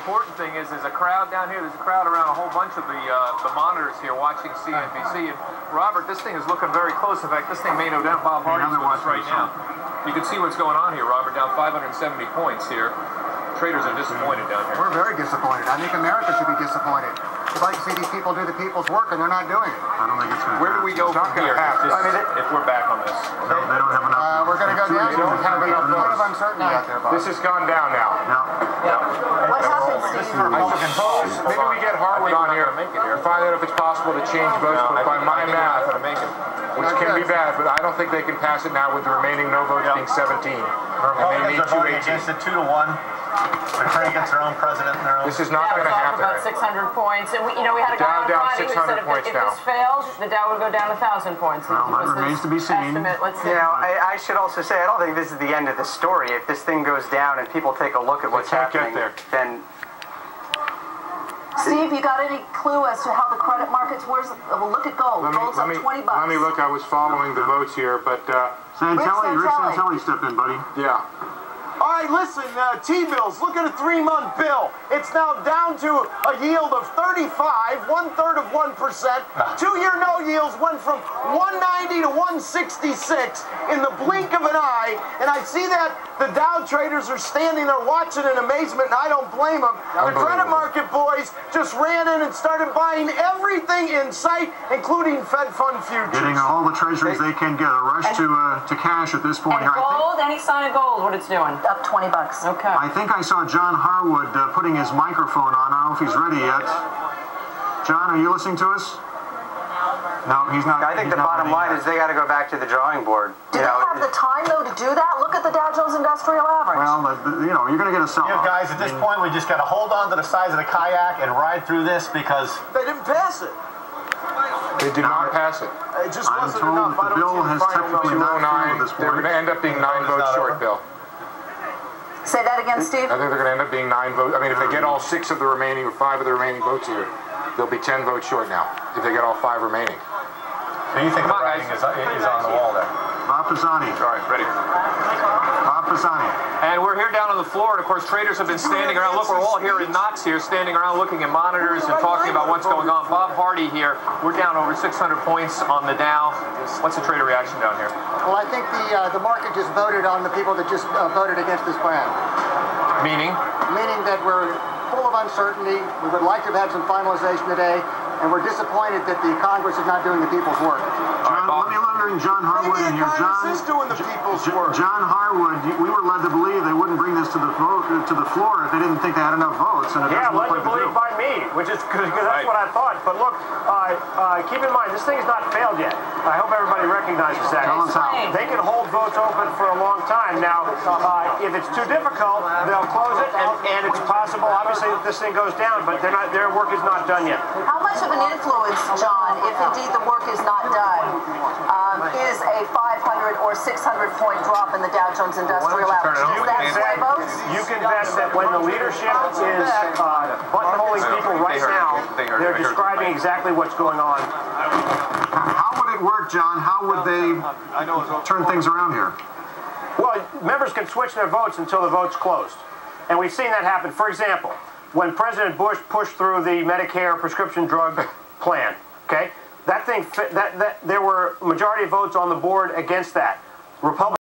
important thing is there's a crowd down here. There's a crowd around a whole bunch of the monitors here watching CNBC. And Robert, this thing is looking very close. In fact, this thing may go down. Bob Hardy's with us right now. You can see what's going on here, Robert, down 570 points here. Traders are disappointed down here. We're very disappointed. I think America should be disappointed. We'd like to see these people do the people's work, and they're not doing it. I don't think it's going to Where do we go from here if we're back on this? No, they don't have enough. We're going to go down. They don't have enough There's a lot of uncertainty out there, Bob. This has gone down now. What happened, Steve? I suppose maybe we get Harwood on here and find out if it's possible to change votes, but by my math, which can be bad, but I don't think they can pass it now with the remaining no votes being 17. And they need 218. Against it 2-1. They're trying to get their own president and their own. This is not going to happen. About 600 points, and we had a guy on Friday who said if this failed, the Dow would go down 1,000 points. Well, that remains to be seen. Let's see. I should also say I don't think this is the end of the story. If this thing goes down and people take a look at what's happening, then. Steve, you got any clue as to how the credit markets? Look at gold. Gold's up $20. Let me look. I was following the votes here, but Santelli, Rick Santelli stepped in, buddy. Yeah. All right, listen, T-bills, look at a 3-month bill. It's now down to a yield of 35, 1/3 of 1%. 2-year no yields went from 190 to 166 in the blink of an eye. And I see that the Dow traders are standing there watching in amazement, and I don't blame them. The credit market boys just ran in and started buying everything in sight, including Fed fund futures. Getting all the treasuries they can get. A rush to cash at this point. And gold, any sign of gold, what it's doing? Up $20. Okay. I think I saw John Harwood putting his microphone on. I don't know if he's ready yet. John, are you listening to us? No, he's not. I think the bottom line is they got to go back to the drawing board. Do they have the time, though, to do that? Look at the Dow Jones Industrial Average. Well, you're going to get a sell-off. Guys, at this point, we just got to hold on to the sides of the kayak and ride through this because They didn't pass it. they did not pass it. It just I'm wasn't told enough. I the don't bill see the has final technically number. not come to this They're going to point. end up being 9 votes short, Bill. Say that again, Steve. I think they're going to end up being 9 votes. I mean, if they get all 6 of the remaining or 5 of the remaining votes here, they'll be 10 votes short now. If they get all 5 remaining. so you think the writing is on the wall there? Bob Pisani. All right, ready. Bob Pisani. And we're here down on the floor, and of course, traders have been standing around. Look, we're all here in knots here, standing around looking at monitors and talking about what's going on. Bob Hardy here. We're down over 600 points on the Dow. What's the trader reaction down here? Well, I think the market just voted on the people that just voted against this plan. Meaning? Meaning that we're full of uncertainty. We would like to have had some finalization today, and we're disappointed that the Congress is not doing the people's work. John, let me bring John Harwood in Maybe here. Congress is doing the people's work. John Harwood, we were led to believe they wouldn't bring this to the floor if they didn't think they had enough votes, and it doesn't look like they do. by me, which is because that's what I thought. But look, keep in mind, this thing has not failed yet. I hope everybody recognizes that. Tell us how. They can hold votes open for a long time. Now, if it's too difficult, they'll close it, and it's possible, obviously, that this thing goes down, but their work is not done yet. How much of an influence, John, if indeed the work is not done, is a 500 or 600 point drop in the Dow Jones Industrial Average? Is that sway votes? You can bet that when the leadership is buttonholing people right now, they're describing exactly what's going on. How would it work, John? How would they turn things around here? Well, members can switch their votes until the vote's closed. And we've seen that happen. For example, when President Bush pushed through the Medicare prescription drug plan, okay? That thing, there were majority of votes on the board against that. Republicans